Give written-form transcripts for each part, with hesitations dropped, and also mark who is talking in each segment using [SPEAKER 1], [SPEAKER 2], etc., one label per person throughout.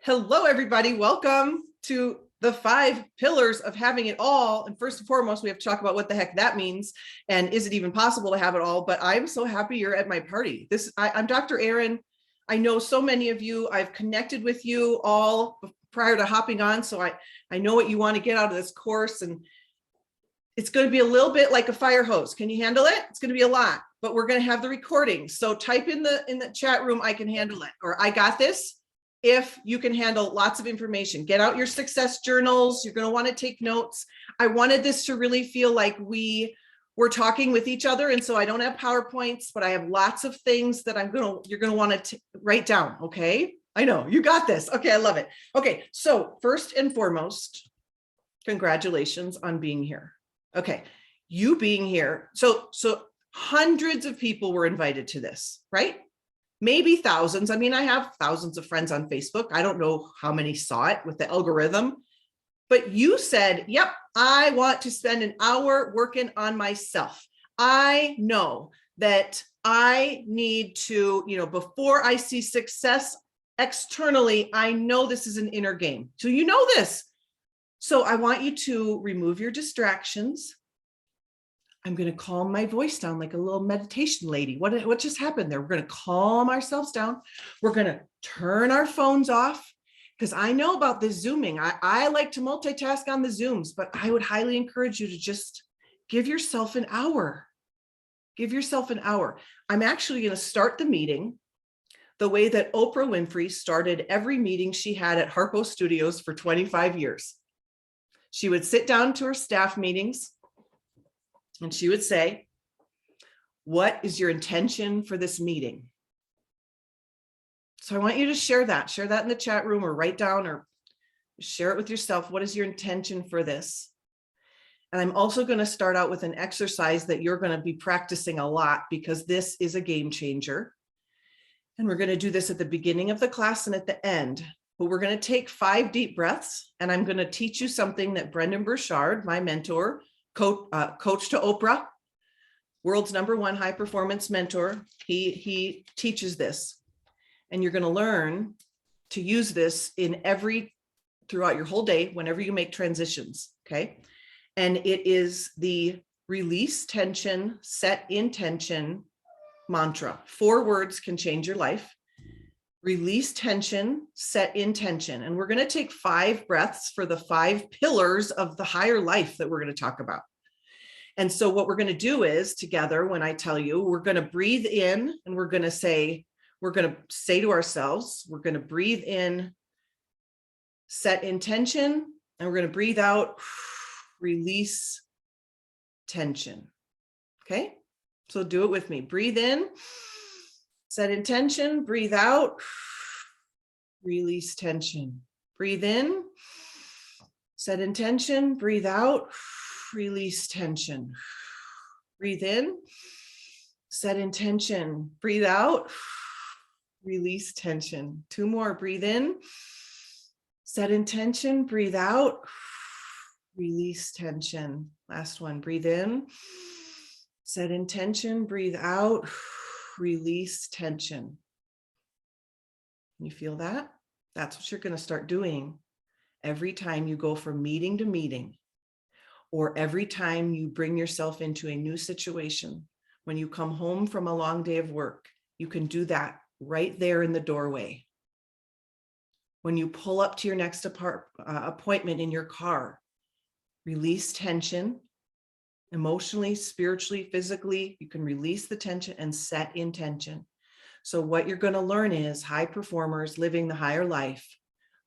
[SPEAKER 1] Hello, everybody. Welcome to the 5 pillars of having it all. And first and foremost, we have to talk about what the heck that means. And is it even possible to have it all? But I'm so happy you're at my party. I'm Dr. Erin. I know so many of you. I've connected with you all prior to hopping on. So I know what you want to get out of this course. And it's going to be a little bit like a fire hose. Can you handle it? It's going to be a lot, but we're going to have the recording. So type in the chat room, I can handle it, or I got this. If you can handle lots of information, get out your success journals. You're going to want to take notes. I wanted this to really feel like we were talking with each other. And so I don't have PowerPoints, but I have lots of things that you're going to want to write down. Okay. I know you got this. Okay. I love it. Okay. So first and foremost, congratulations on being here. Okay. You being here. So hundreds of people were invited to this, right? Maybe thousands. I mean, I have thousands of friends on Facebook. I don't know how many saw it with the algorithm, but you said, yep, I want to spend an hour working on myself. I know that I need to, before I see success externally, I know this is an inner game. So you know this. So I want you to remove your distractions. I'm going to calm my voice down like a little meditation lady. What just happened there? We're going to calm ourselves down. We're going to turn our phones off, because I know about this Zooming. I like to multitask on the Zooms, but I would highly encourage you to just give yourself an hour. Give yourself an hour. I'm actually going to start the meeting the way that Oprah Winfrey started every meeting she had at Harpo Studios for 25 years. She would sit down to her staff meetings, and she would say, what is your intention for this meeting? So I want you to share that in the chat room, or write down, or share it with yourself. What is your intention for this? And I'm also going to start out with an exercise that you're going to be practicing a lot, because this is a game changer. And we're going to do this at the beginning of the class and at the end. But we're going to take 5 deep breaths, and I'm going to teach you something that Brendon Burchard, my mentor, coach to Oprah, world's #1 high performance mentor. He teaches this, and you're going to learn to use this throughout your whole day, whenever you make transitions. Okay. And it is the release tension, set intention mantra. 4 words can change your life. Release tension, set intention. And we're going to take 5 breaths for the 5 pillars of the higher life that we're going to talk about. And so what we're going to do is, together, when I tell you, we're going to breathe in, and we're going to say to ourselves, we're going to breathe in, set intention, and we're going to breathe out, release tension. Okay. So do it with me. Breathe in, set intention, breathe out, release tension. Breathe in, set intention, breathe out, release tension. Breathe in, set intention, breathe out, release tension. 2 more. Breathe in, set intention, breathe out, release tension. Last one. Breathe in, set intention, breathe out, release tension. You feel that? That's what you're going to start doing every time you go from meeting to meeting, or every time you bring yourself into a new situation. When you come home from a long day of work, you can do that right there in the doorway. When you pull up to your next appointment in your car, release tension. Emotionally, spiritually, physically, you can release the tension and set intention. So what you're going to learn is, high performers living the higher life,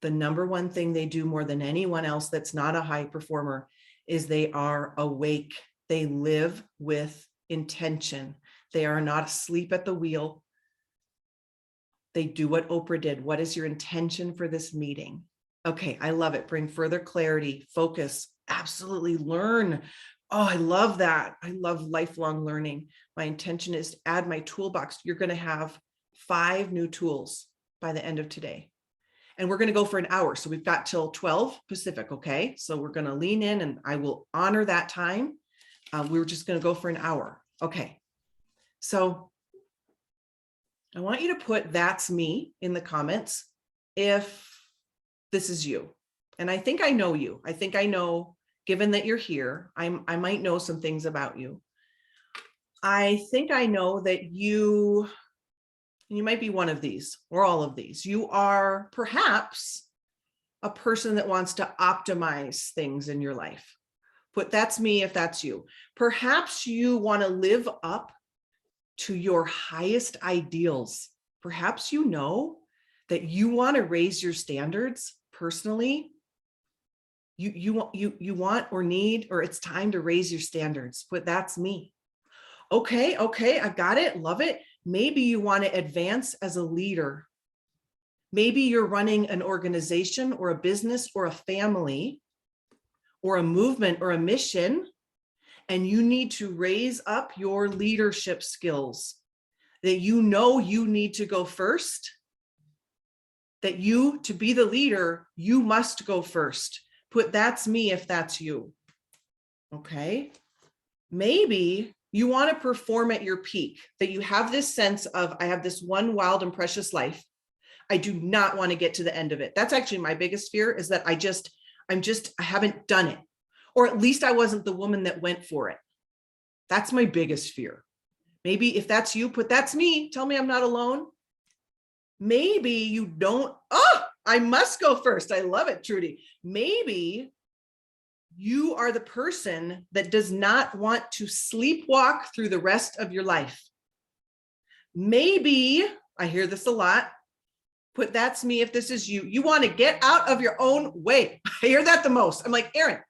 [SPEAKER 1] the #1 thing they do more than anyone else that's not a high performer is they are awake. They live with intention. They are not asleep at the wheel. They do what Oprah did. What is your intention for this meeting? Okay, I love it. Bring further clarity, focus, absolutely learn. Oh, I love that. I love lifelong learning. My intention is to add my toolbox. You're going to have 5 new tools by the end of today. And we're going to go for an hour. So we've got till 12 Pacific. Okay. So we're going to lean in, and I will honor that time. We're just going to go for an hour. Okay. So I want you to put "that's me" in the comments if this is you. And I think I know you. I think I know, given that you're here, I might know some things about you. I think I know that you might be one of these or all of these. You are perhaps a person that wants to optimize things in your life. But that's me if that's you. Perhaps you want to live up to your highest ideals. Perhaps you know that you want to raise your standards personally. You want or need, or it's time to raise your standards. But that's me. Okay, I got it. Love it. Maybe you want to advance as a leader. Maybe you're running an organization or a business or a family or a movement or a mission, and you need to raise up your leadership skills, that you know you need to go first, that to be the leader, you must go first. Put that's me if that's you. Okay. Maybe you want to perform at your peak, that you have this sense of, I have this one wild and precious life. I do not want to get to the end of it. That's actually my biggest fear, is that I haven't done it. Or at least I wasn't the woman that went for it. That's my biggest fear. Maybe if that's you, put that's me. Tell me I'm not alone. Maybe you don't, I must go first. I love it, Trudy. Maybe you are the person that does not want to sleepwalk through the rest of your life. Maybe, I hear this a lot, put that's me if this is you. You want to get out of your own way. I hear that the most. I'm like, Erin,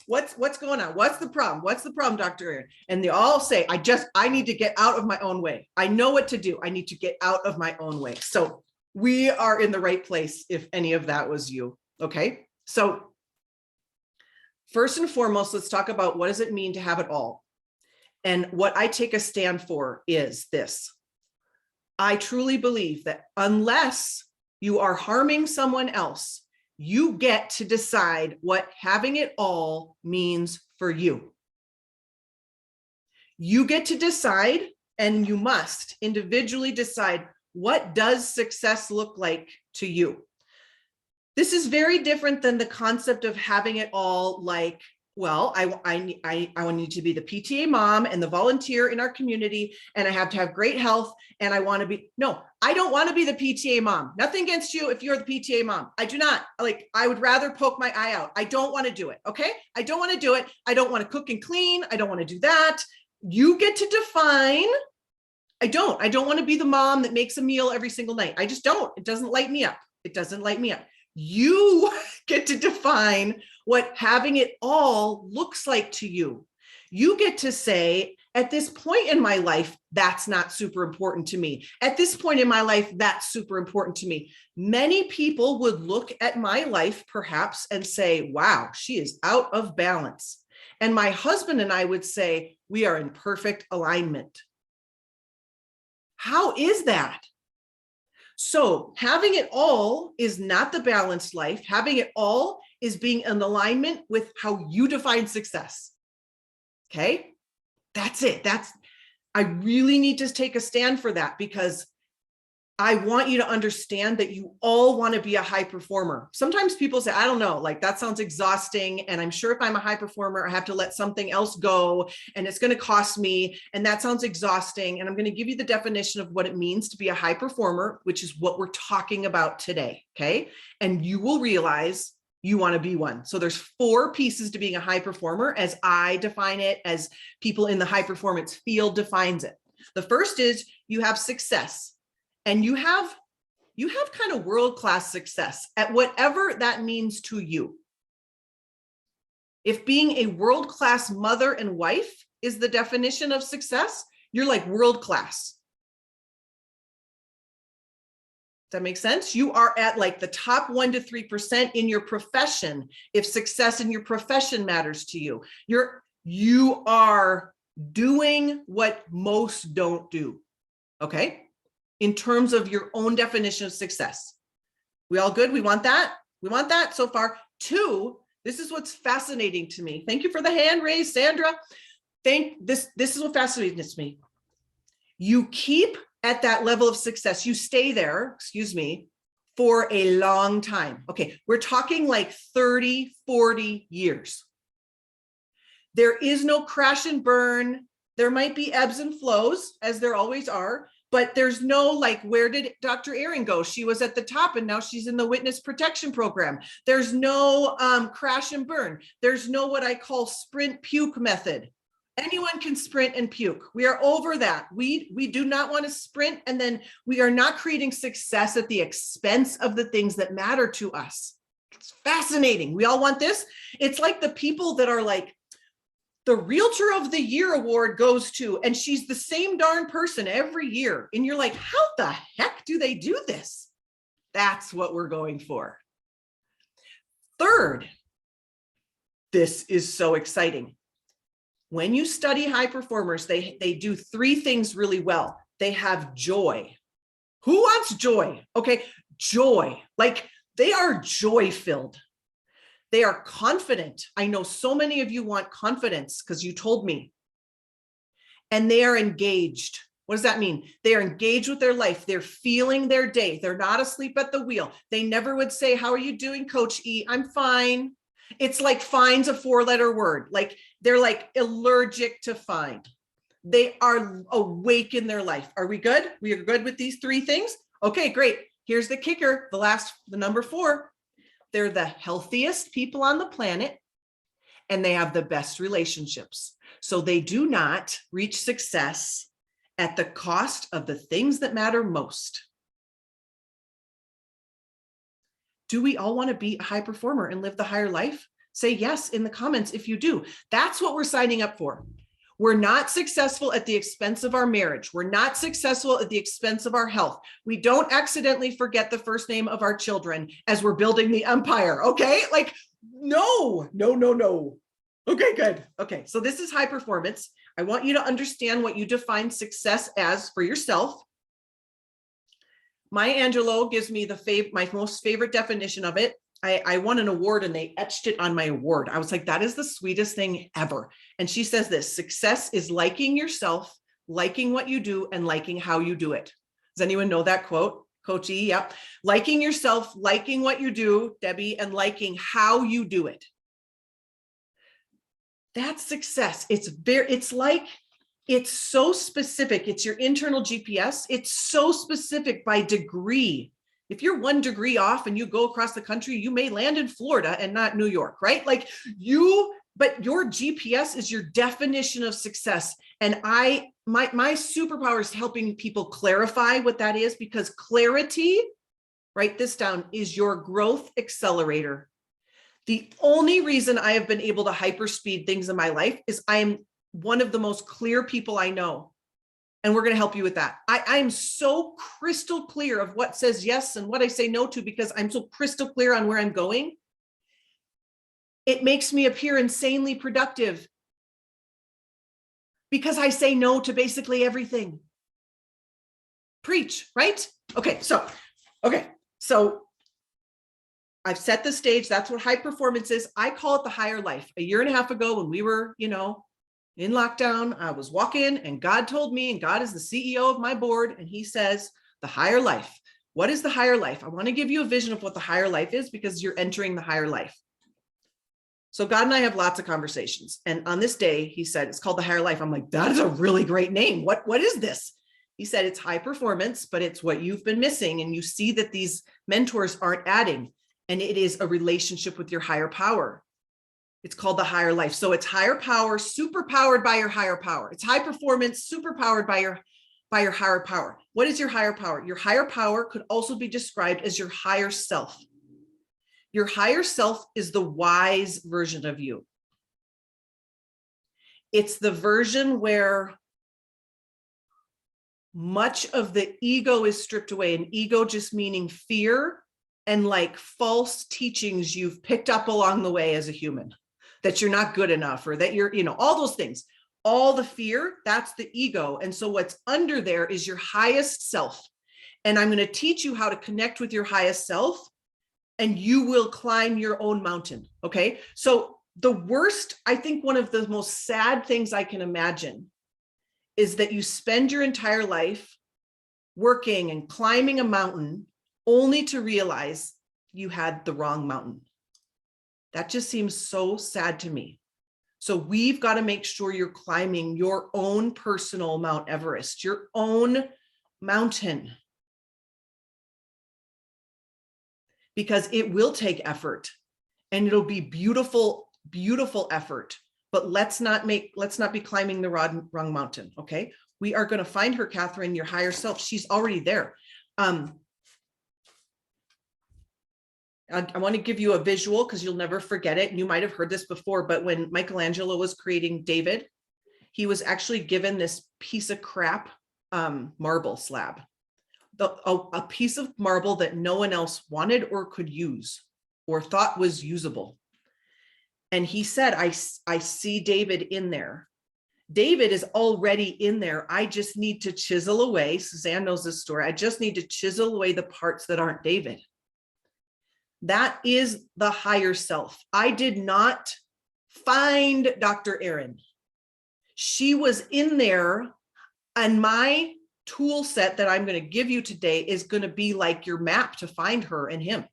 [SPEAKER 1] what's going on? What's the problem? What's the problem, Dr. Erin? And they all say, I need to get out of my own way. I know what to do. I need to get out of my own way. So we are in the right place if any of that was you. Okay. So first and foremost, let's talk about what does it mean to have it all? And what I take a stand for is this. I truly believe that unless you are harming someone else, you get to decide what having it all means for you. You get to decide, and you must individually decide, what does success look like to you? This is very different than the concept of having it all, like, well, I need to be the PTA mom and the volunteer in our community, and I have to have great health, and I want to be, no, I don't want to be the PTA mom. Nothing against you if you're the PTA mom. I do not. Like, I would rather poke my eye out. I don't want to do it. Okay. I don't want to do it. I don't want to cook and clean. I don't want to do that. You get to define. I don't want to be the mom that makes a meal every single night. I just don't. It doesn't light me up. It doesn't light me up. You get to define what having it all looks like to you. You get to say, at this point in my life, that's not super important to me. At this point in my life, that's super important to me. Many people would look at my life perhaps and say, wow, she is out of balance. And my husband and I would say, we are in perfect alignment. How is that? So having it all is not the balanced life. Having it all is being in alignment with how you define success. Okay, that's it. I really need to take a stand for that, because I want you to understand that you all want to be a high performer. Sometimes people say, I don't know, like that sounds exhausting. And I'm sure if I'm a high performer, I have to let something else go and it's going to cost me. And that sounds exhausting. And I'm going to give you the definition of what it means to be a high performer, which is what we're talking about today. Okay. And you will realize you want to be one. So there's 4 pieces to being a high performer, as I define it, as people in the high performance field defines it. The first is you have success. And you have kind of world-class success at whatever that means to you. If being a world-class mother and wife is the definition of success, you're like world-class. Does that make sense? You are at like the top 1 to 3% in your profession. If success in your profession matters to you, you are doing what most don't do. Okay. In terms of your own definition of success. We all good? We want that? We want that so far. 2, this is what's fascinating to me. Thank you for the hand raise, Sandra. This is what fascinates me. You keep at that level of success. You stay there, for a long time. Okay, we're talking like 30, 40 years. There is no crash and burn. There might be ebbs and flows, as there always are, but there's no like, where did Dr. Erin go? She was at the top and now she's in the witness protection program. There's no crash and burn. There's no what I call sprint puke method. Anyone can sprint and puke. We are over that. We do not want to sprint, and then we are not creating success at the expense of the things that matter to us. It's fascinating. We all want this. It's like the people that are like, the Realtor of the Year award goes to, and she's the same darn person every year. And you're like, how the heck do they do this? That's what we're going for. Third, this is so exciting. When you study high performers, they do three things really well. They have joy. Who wants joy? Okay, joy. Like they are joy-filled. They are confident. I know so many of you want confidence because you told me. And they are engaged. What does that mean? They are engaged with their life. They're feeling their day. They're not asleep at the wheel. They never would say, how are you doing, Coach E? I'm fine. It's like fine's a 4-letter word. Like they're like allergic to fine. They are awake in their life. Are we good? We are good with these three things? Okay, great. Here's the kicker. The number 4. They're the healthiest people on the planet, and they have the best relationships. So they do not reach success at the cost of the things that matter most. Do we all want to be a high performer and live the higher life? Say yes in the comments if you do. That's what we're signing up for. We're not successful at the expense of our marriage. We're not successful at the expense of our health. We don't accidentally forget the first name of our children as we're building the empire, okay? Like, no. Okay, good. Okay, so this is high performance. I want you to understand what you define success as for yourself. Maya Angelou gives me my most favorite definition of it. I won an award and they etched it on my award. I was like, that is the sweetest thing ever. And she says this: success is liking yourself, liking what you do, and liking how you do it. Does anyone know that quote? Coach E, yep. Liking yourself, liking what you do, Debbie, and liking how you do it. That's success. It's so specific. It's your internal GPS. It's so specific by degree. If you're 1 degree off and you go across the country, you may land in Florida and not New York, right? But your GPS is your definition of success. And my superpower is helping people clarify what that is, because clarity, write this down, is your growth accelerator. The only reason I have been able to hyperspeed things in my life is I am one of the most clear people I know. And we're going to help you with that. I am so crystal clear of what says yes and what I say no to, because I'm so crystal clear on where I'm going. It makes me appear insanely productive because I say no to basically everything. Preach, right? Okay, so I've set the stage. That's what high performance is. I call it the higher life. A year and a half ago, when we were, in lockdown, I was walking and God told me, and God is the CEO of my board, and he says, the higher life. What is the higher life? I want to give you a vision of what the higher life is, because you're entering the higher life. So God and I have lots of conversations. And on this day, he said, it's called the higher life. I'm like, that is a really great name. What is this? He said, it's high performance, but it's what you've been missing. And you see that these mentors aren't adding, and it is a relationship with your higher power. It's called the higher life. So it's higher power, super powered by your higher power. It's high performance, super powered by your higher power. What is your higher power? Your higher power could also be described as your higher self. Your higher self is the wise version of you. It's the version where much of the ego is stripped away, and ego just meaning fear and like false teachings you've picked up along the way as a human, that you're not good enough, or that you're, all those things, all the fear, that's the ego. And so what's under there is your highest self. And I'm going to teach you how to connect with your highest self, and you will climb your own mountain. Okay. So the worst, I think one of the most sad things I can imagine is that you spend your entire life working and climbing a mountain only to realize you had the wrong mountain. That just seems so sad to me. So we've got to make sure you're climbing your own personal Mount Everest, your own mountain, because it will take effort and it'll be beautiful, beautiful effort. But let's not be climbing the wrong mountain. Okay. We are going to find her, Catherine, your higher self. She's already there. I want to give you a visual because you'll never forget it. You might have heard this before, but when Michelangelo was creating David, he was actually given this piece of crap marble slab, a piece of marble that no one else wanted or could use or thought was usable. And he said, I see David in there. David is already in there. I just need to chisel away. Suzanne knows this story. I just need to chisel away the parts that aren't David. That is the higher self. I did not find Dr. Erin. She was in there, and my tool set that I'm going to give you today is going to be like your map to find her and him.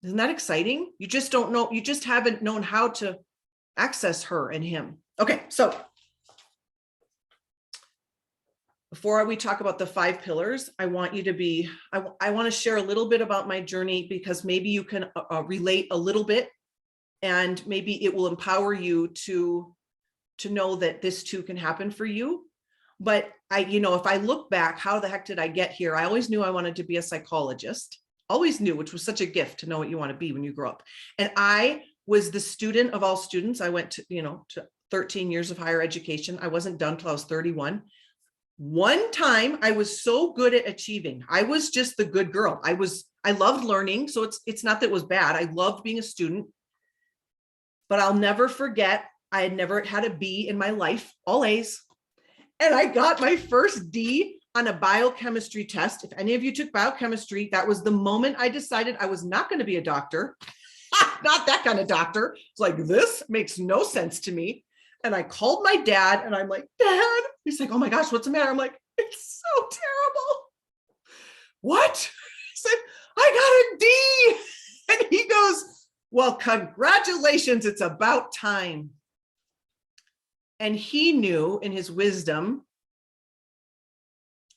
[SPEAKER 1] Isn't that exciting? You just don't know. You just haven't known how to access her and him. Okay, so before we talk about the 5 pillars, I want you to be, I want to share a little bit about my journey, because maybe you can relate a little bit, and maybe it will empower you to know that this too can happen for you. But if I look back, how the heck did I get here? I always knew I wanted to be a psychologist, always knew, which was such a gift to know what you want to be when you grow up. And I was the student of all students. I went to 13 years of higher education. I wasn't done till I was 31. One time I was so good at achieving. I was just the good girl. I loved learning. So it's not that it was bad. I loved being a student, but I'll never forget, I had never had a B in my life, all A's. And I got my first D on a biochemistry test. If any of you took biochemistry, that was the moment I decided I was not going to be a doctor. Not that kind of doctor. It's like, this makes no sense to me. And I called my dad and I'm like, Dad, he's like, oh my gosh, what's the matter? I'm like, it's so terrible. What? He said, I got a D. And he goes, well, congratulations. It's about time. And he knew in his wisdom,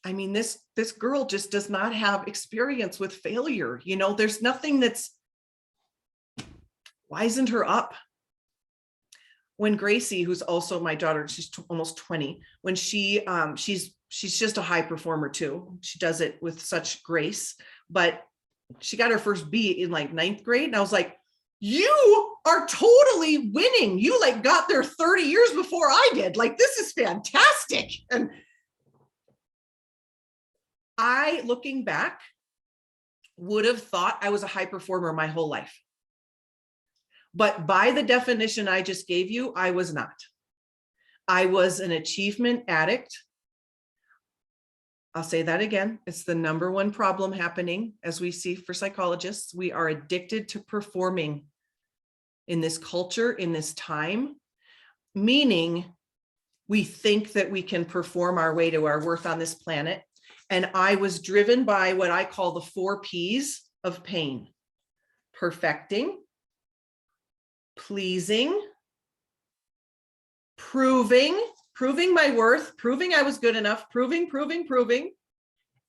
[SPEAKER 1] I mean, this girl just does not have experience with failure. There's nothing that's wisened her up. When Gracie, who's also my daughter, she's almost 20, when she's just a high performer too. She does it with such grace, but she got her first B in like 9th grade. And I was like, you are totally winning. You got there 30 years before I did. This is fantastic. And I, looking back, would have thought I was a high performer my whole life. But by the definition I just gave you, I was not. I was an achievement addict. I'll say that again. It's the number one problem happening, as we see for psychologists. We are addicted to performing in this culture, in this time, meaning we think that we can perform our way to our worth on this planet. And I was driven by what I call the 4 P's of pain: perfecting, pleasing, proving my worth, proving I was good enough, proving,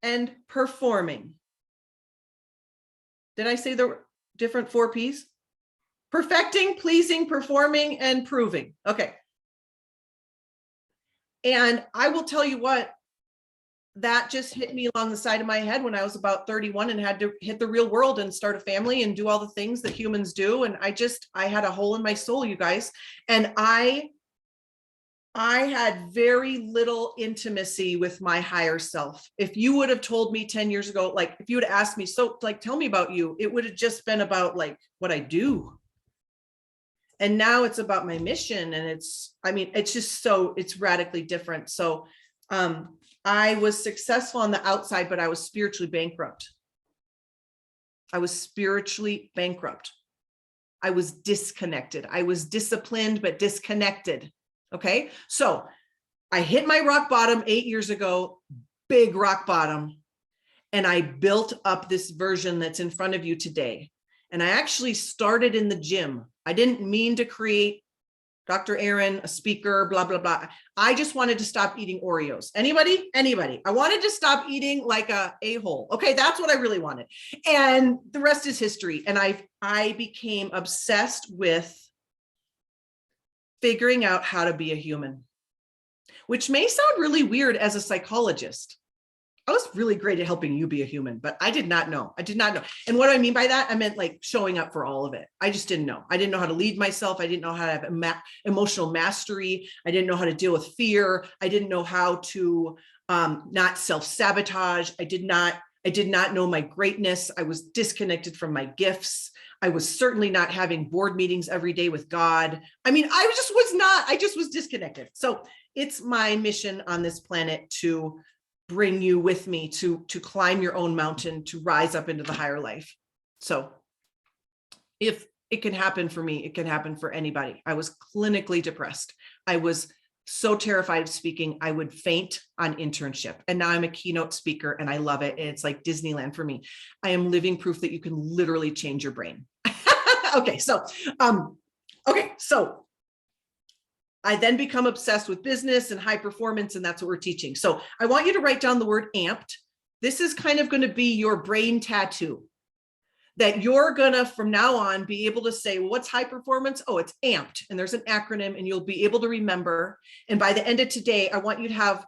[SPEAKER 1] and performing. Did I say the different 4 P's? Perfecting, pleasing, performing, and proving. Okay. And I will tell you what, that just hit me along the side of my head when I was about 31 and had to hit the real world and start a family and do all the things that humans do. And I had a hole in my soul, you guys. And I had very little intimacy with my higher self. If you would have told me 10 years ago, if you would have asked me, so tell me about you, it would have just been about what I do. And now it's about my mission. And it's radically different. So, I was successful on the outside, but I was spiritually bankrupt. I was disconnected. I was disciplined, but disconnected. Okay. So I hit my rock bottom 8 years ago, big rock bottom. And I built up this version that's in front of you today. And I actually started in the gym. I didn't mean to create Dr. Erin, a speaker, blah, blah, blah. I just wanted to stop eating Oreos. Anybody? Anybody? I wanted to stop eating like a a-hole. Okay, that's what I really wanted. And the rest is history. And I became obsessed with figuring out how to be a human, which may sound really weird as a psychologist. I was really great at helping you be a human, but I did not know. I did not know. And what I mean by that, I meant like showing up for all of it. I just didn't know. I didn't know how to lead myself. I didn't know how to have emotional mastery. I didn't know how to deal with fear. I didn't know how to not self-sabotage. I did not know my greatness. I was disconnected from my gifts. I was certainly not having board meetings every day with God. I mean, I just was disconnected. So it's my mission on this planet to bring you with me to climb your own mountain, to rise up into the higher life. So if it can happen for me, it can happen for anybody. I was clinically depressed. I was so terrified of speaking, I would faint on internship. And now I'm a keynote speaker and I love it. And it's like Disneyland for me. I am living proof that you can literally change your brain. Okay, so I then become obsessed with business and high performance, and that's what we're teaching. So I want you to write down the word amped. This is kind of going to be your brain tattoo that you're going to, from now on, be able to say, well, what's high performance? Oh, it's amped. And there's an acronym and you'll be able to remember. And by the end of today, I want you to have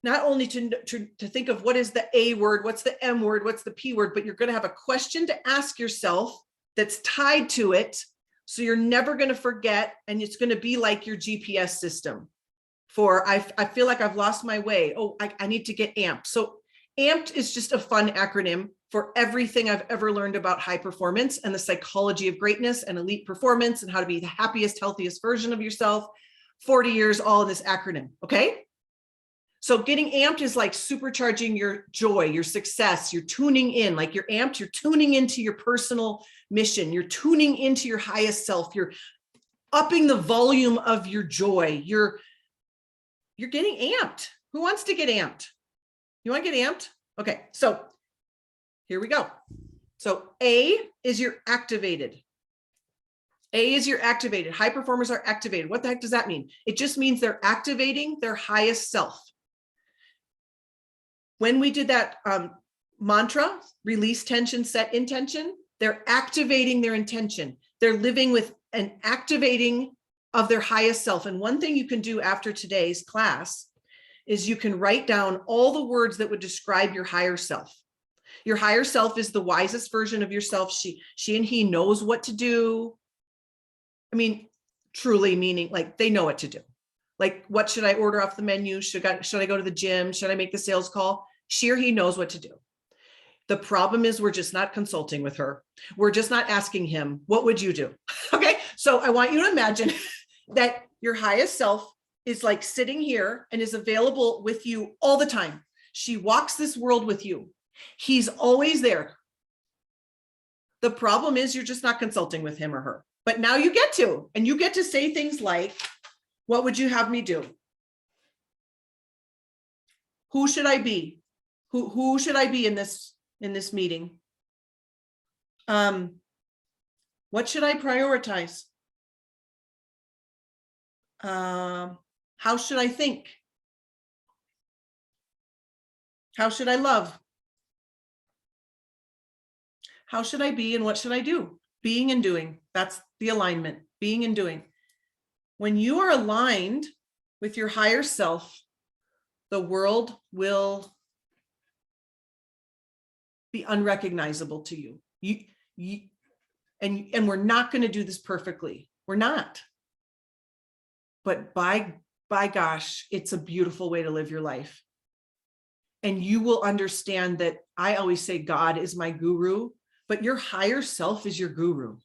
[SPEAKER 1] not only to think of what is the A word, what's the M word, what's the P word, but you're going to have a question to ask yourself that's tied to it. So you're never going to forget, and it's going to be like your GPS system for, I feel like I've lost my way. Oh, I need to get amped. So amped is just a fun acronym for everything I've ever learned about high performance and the psychology of greatness and elite performance and how to be the happiest, healthiest version of yourself. 40 years, all in this acronym. Okay. So getting amped is like supercharging your joy, your success. You're tuning in, like you're amped, you're tuning into your personal mission. You're tuning into your highest self. You're upping the volume of your joy. You're getting amped. Who wants to get amped? You want to get amped? Okay, so here we go. So A is you're activated. A is you're activated. High performers are activated. What the heck does that mean? It just means they're activating their highest self. When we did that mantra, release tension, set intention, they're activating their intention. They're living with an activating of their highest self. And one thing you can do after today's class is you can write down all the words that would describe your higher self. Your higher self is the wisest version of yourself. She and he knows what to do. I mean, truly meaning like they know what to do. Like, what should I order off the menu? Should I go to the gym? Should I make the sales call? She or he knows what to do. The problem is we're just not consulting with her. We're just not asking him, what would you do? Okay, so I want you to imagine that your highest self is like sitting here and is available with you all the time. She walks this world with you. He's always there. The problem is you're just not consulting with him or her. But now you get to, and you get to say things like, what would you have me do? Who should I be? Who should I be in this meeting? What should I prioritize? How should I think? How should I love? How should I be and what should I do? Being and doing. That's the alignment, being and doing. When you are aligned with your higher self, the world will be unrecognizable to you. And we're not going to do this perfectly. We're not. But by gosh, it's a beautiful way to live your life. And you will understand that I always say God is my guru, but your higher self is your guru.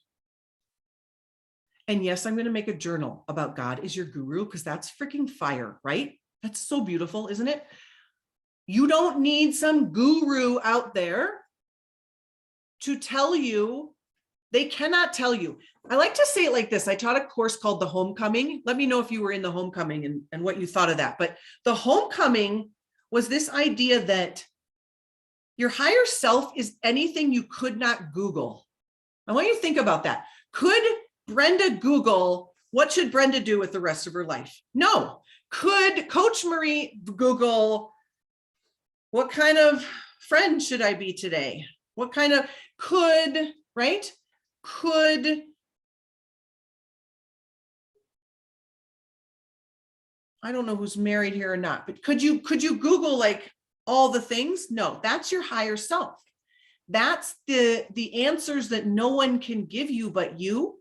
[SPEAKER 1] And yes, I'm going to make a journal about God is your guru because that's freaking fire, right? That's so beautiful, isn't it? You don't need some guru out there to tell you. They cannot tell you. I like to say it like this. I taught a course called The Homecoming. Let me know if you were in The Homecoming and what you thought of that. But The Homecoming was this idea that Your higher self is anything you could not Google. I want you to think about that. Could Brenda Google, what should Brenda do with the rest of her life? No. Could Coach Marie Google, what kind of friend should I be today? What kind of, right? Could, I don't know who's married here or not, but could you Google like all the things? No, that's your higher self. That's the answers that no one can give you but you.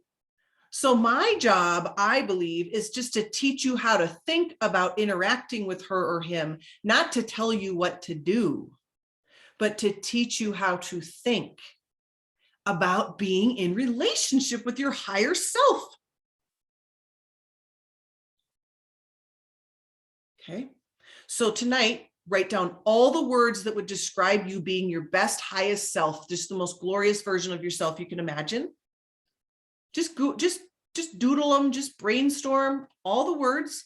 [SPEAKER 1] So my job, I believe, is just to teach you how to think about interacting with her or him, not to tell you what to do, but to teach you how to think about being in relationship with your higher self. Okay. So tonight, write down all the words that would describe you being your best, highest self, just the most glorious version of yourself you can imagine. Just doodle them, just brainstorm all the words.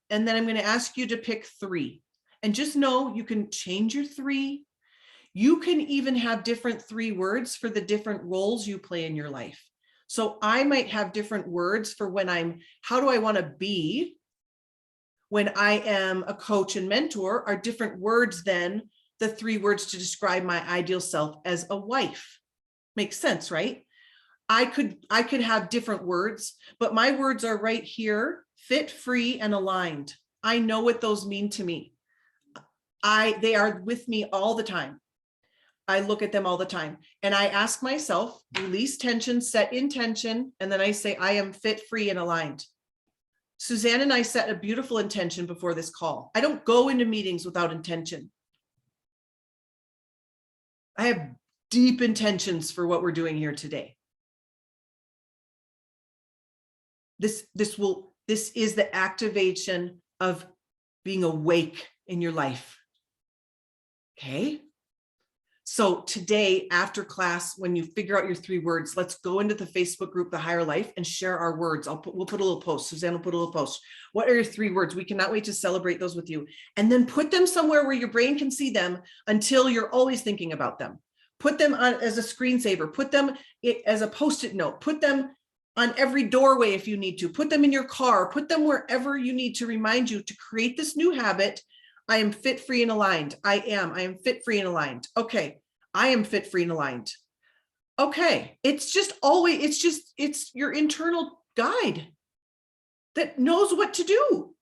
[SPEAKER 1] And then I'm going to ask you to pick 3. And just know you can change your 3. You can even have different 3 words for the different roles you play in your life. So I might have different words for when how do I want to be? When I am a coach and mentor are different words than the 3 words to describe my ideal self as a wife. Makes sense, right? I could have different words, but my words are right here: fit, free, and aligned. I know what those mean to me. They are with me all the time. I look at them all the time. And I ask myself, release tension, set intention, and then I say, I am fit, free, and aligned. Suzanne and I set a beautiful intention before this call. I don't go into meetings without intention. I have deep intentions for what we're doing here today. This is the activation of being awake in your life. Okay. So today, after class, when you figure out your 3 words, let's go into the Facebook group, The Higher Life, and share our words. We'll put a little post. Suzanne will put a little post. What are your 3 words? We cannot wait to celebrate those with you. And then put them somewhere where your brain can see them until you're always thinking about them. Put them on as a screensaver. Put them as a Post-it note. Put them on every doorway if you need to. Put them in your car. Put them wherever you need to remind you to create this new habit. I am fit, free, and aligned. I am fit, free, and aligned. Okay. I am fit, free, and aligned. Okay. It's your internal guide that knows what to do.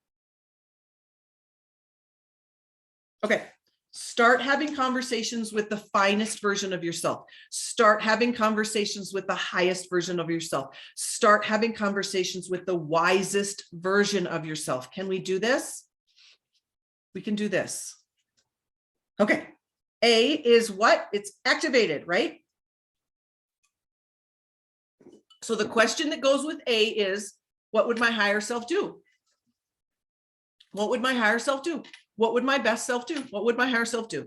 [SPEAKER 1] Okay. Start having conversations with the finest version of yourself. Start having conversations with the highest version of yourself. Start having conversations with the wisest version of yourself. Can we do this? We can do this. Okay. A is what? It's activated, right? So the question that goes with A is, what would my higher self do? What would my higher self do? What would my best self do? What would my higher self do?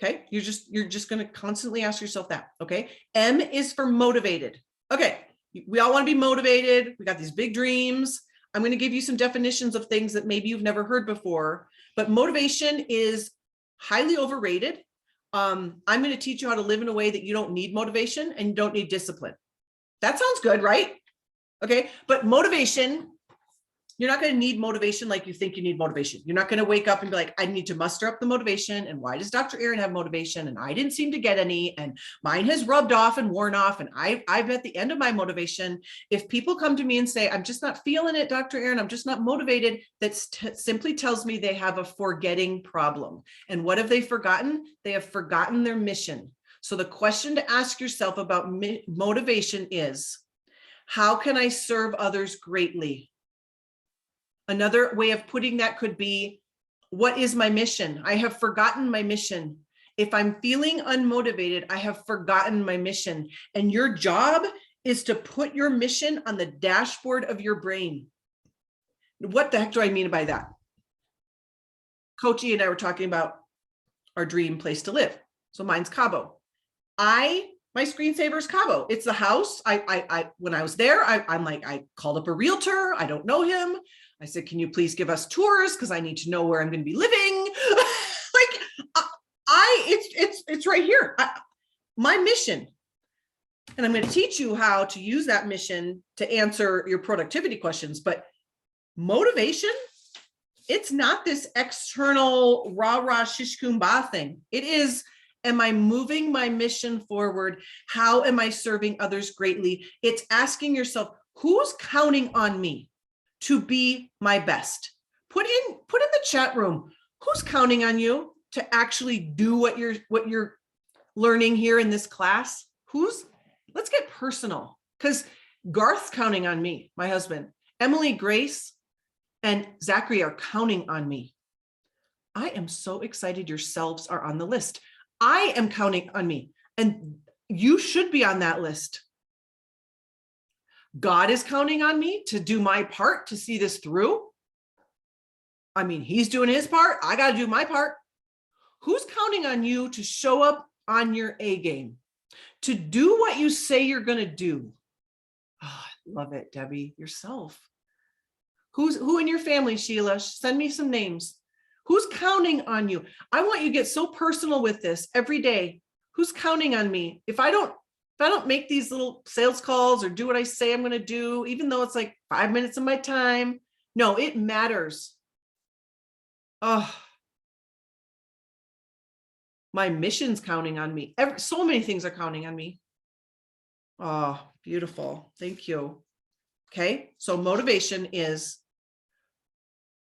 [SPEAKER 1] Okay. You're just going to constantly ask yourself that. Okay. M is for motivated. Okay. We all want to be motivated. We got these big dreams. I'm going to give you some definitions of things that maybe you've never heard before, but motivation is highly overrated. I'm going to teach you how to live in a way that you don't need motivation and you don't need discipline. That sounds good, right? Okay. But motivation, you're not going to need motivation like you think you need motivation. You're not going to wake up and be like, I need to muster up the motivation. And why does Dr. Erin have motivation? And I didn't seem to get any, and mine has rubbed off and worn off. And I'm at the end of my motivation. If people come to me and say, I'm just not feeling it, Dr. Erin, I'm just not motivated, that simply tells me they have a forgetting problem. And what have they forgotten? They have forgotten their mission. So the question to ask yourself about motivation is, how can I serve others greatly? Another way of putting that could be, what is my mission? I have forgotten my mission. If I'm feeling unmotivated, I have forgotten my mission. And your job is to put your mission on the dashboard of your brain. What the heck do I mean by that? Coach E and I were talking about our dream place to live. So mine's Cabo. My screensaver is Cabo. It's the house. When I was there, I called up a realtor. I don't know him. I said, can you please give us tours? Because I need to know where I'm going to be living. It's right right here. My mission. And I'm going to teach you how to use that mission to answer your productivity questions. But motivation, it's not this external rah-rah shish kumbah thing. It is, am I moving my mission forward? How am I serving others greatly? It's asking yourself, who's counting on me to be my best? Put in the chat room, who's counting on you to actually do what you're learning here in this class? Let's get personal, because Garth's counting on me, my husband. Emily, Grace, and Zachary are counting on me. I am so excited yourselves are on the list. I am counting on me, and you should be on that list. God is counting on me to do my part to see this through. I mean, he's doing his part. I got to do my part. Who's counting on you to show up on your A game, to do what you say you're going to do? Oh, I love it, Debbie. Yourself. Who in your family, Sheila? Send me some names. Who's counting on you? I want you to get so personal with this every day. Who's counting on me? If I don't make these little sales calls or do what I say I'm going to do, even though it's like 5 minutes of my time, no, it matters. Oh, my mission's counting on me. So many things are counting on me. Oh, beautiful. Thank you. Okay. So motivation is,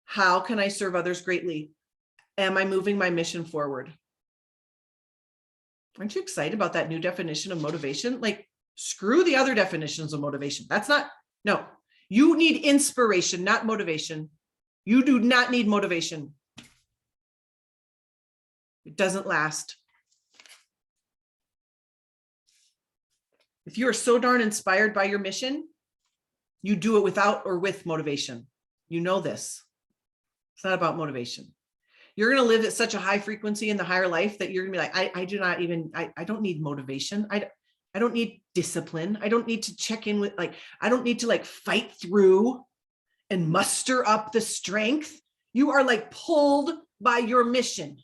[SPEAKER 1] how can I serve others greatly? Am I moving my mission forward? Aren't you excited about that new definition of motivation? Like, screw the other definitions of motivation. No, you need inspiration, not motivation. You do not need motivation. It doesn't last. If you are so darn inspired by your mission, you do it without or with motivation. You know this. It's not about motivation. You're going to live at such a high frequency in the higher life that you're going to be like, I don't need motivation. I don't need discipline. I don't need to check in with, I don't need to fight through and muster up the strength. You are pulled by your mission.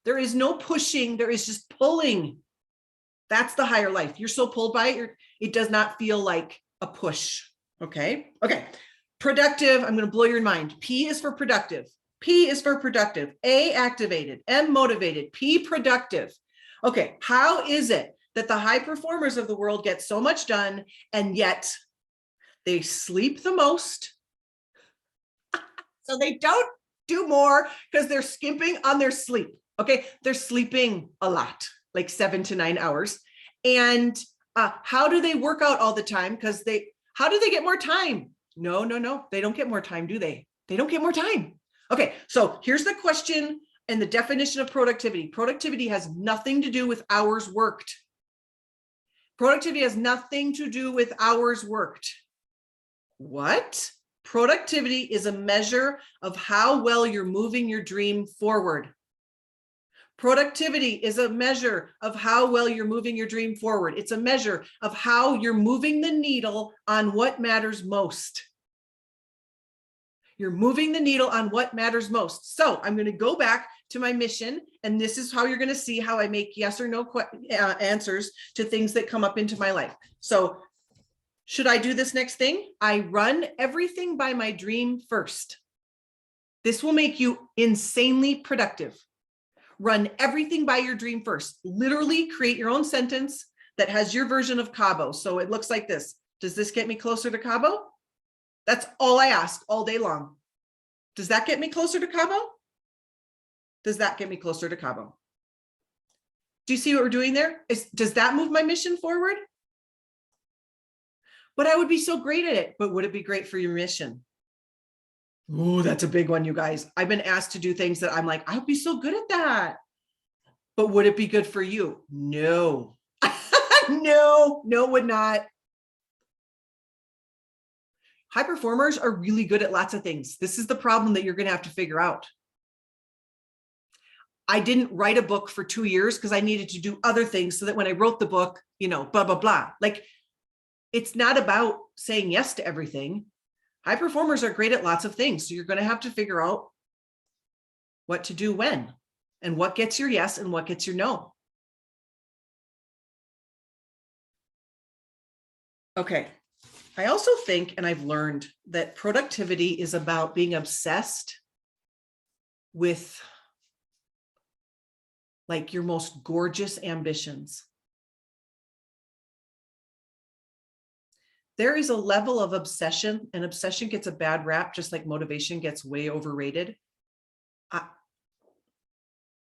[SPEAKER 1] There is no pushing. There is just pulling. That's the higher life. You're so pulled by it. It does not feel like a push. Okay. Productive. I'm going to blow your mind. P is for productive. P is for productive. A, activated. M, motivated. P, productive. Okay. How is it that the high performers of the world get so much done and yet they sleep the most? So they don't do more because they're skimping on their sleep. Okay. They're sleeping a lot, like 7 to 9 hours. And how do they work out all the time? How do they get more time? No. They don't get more time, do they? They don't get more time. Okay. So here's the question and the definition of productivity. Productivity has nothing to do with hours worked. Productivity has nothing to do with hours worked. What? Productivity is a measure of how well you're moving your dream forward. Productivity is a measure of how well you're moving your dream forward. It's a measure of how you're moving the needle on what matters most. You're moving the needle on what matters most. So I'm going to go back to my mission, and this is how you're going to see how I make yes or no answers to things that come up into my life. So should I do this next thing? I run everything by my dream first. This will make you insanely productive. Run everything by your dream first. Literally create your own sentence that has your version of Cabo. So it looks like this. Does this get me closer to Cabo? That's all I ask all day long. Does that get me closer to Cabo? Does that get me closer to Cabo? Do you see what we're doing there? Does that move my mission forward? But I would be so great at it. But would it be great for your mission? Oh, that's a big one, you guys. I've been asked to do things that I'm like, I'd be so good at that. But would it be good for you? No. No, would not. High performers are really good at lots of things. This is the problem that you're going to have to figure out. I didn't write a book for 2 years because I needed to do other things so that when I wrote the book, blah, blah, blah. It's not about saying yes to everything. High performers are great at lots of things. So you're going to have to figure out what to do when, and what gets your yes and what gets your no. Okay. I also think, and I've learned, that productivity is about being obsessed with like your most gorgeous ambitions. There is a level of obsession, and obsession gets a bad rap, just like motivation gets way overrated.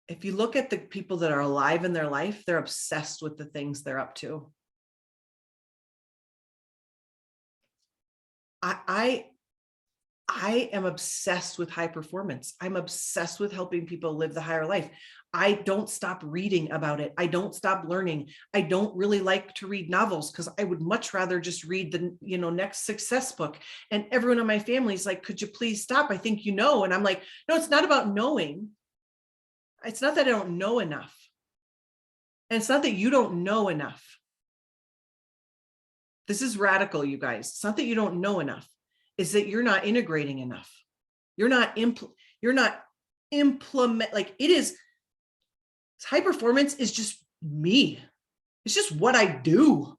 [SPEAKER 1] If you look at the people that are alive in their life, they're obsessed with the things they're up to. I am obsessed with high performance. I'm obsessed with helping people live the higher life. I don't stop reading about it. I don't stop learning. I don't really like to read novels because I would much rather just read the, next success book. And everyone in my family is like, could you please stop? I think you know. And I'm like, no, it's not about knowing. It's not that I don't know enough. And it's not that you don't know enough. This is radical, you guys. It's not that you don't know enough. It's that you're not integrating enough. You're not implement, like it is. High performance is just me. It's just what I do.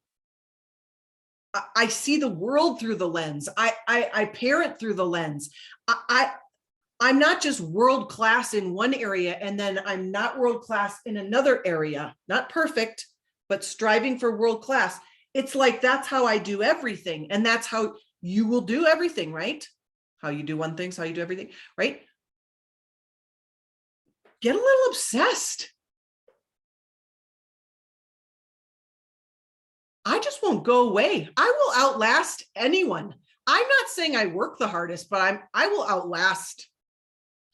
[SPEAKER 1] I see the world through the lens. I parent through the lens. I'm not just world class in one area and then I'm not world class in another area. Not perfect, but striving for world class. It's like, that's how I do everything. And that's how you will do everything, right? How you do one thing is how you do everything, right? Get a little obsessed. I just won't go away. I will outlast anyone. I'm not saying I work the hardest, but I will outlast.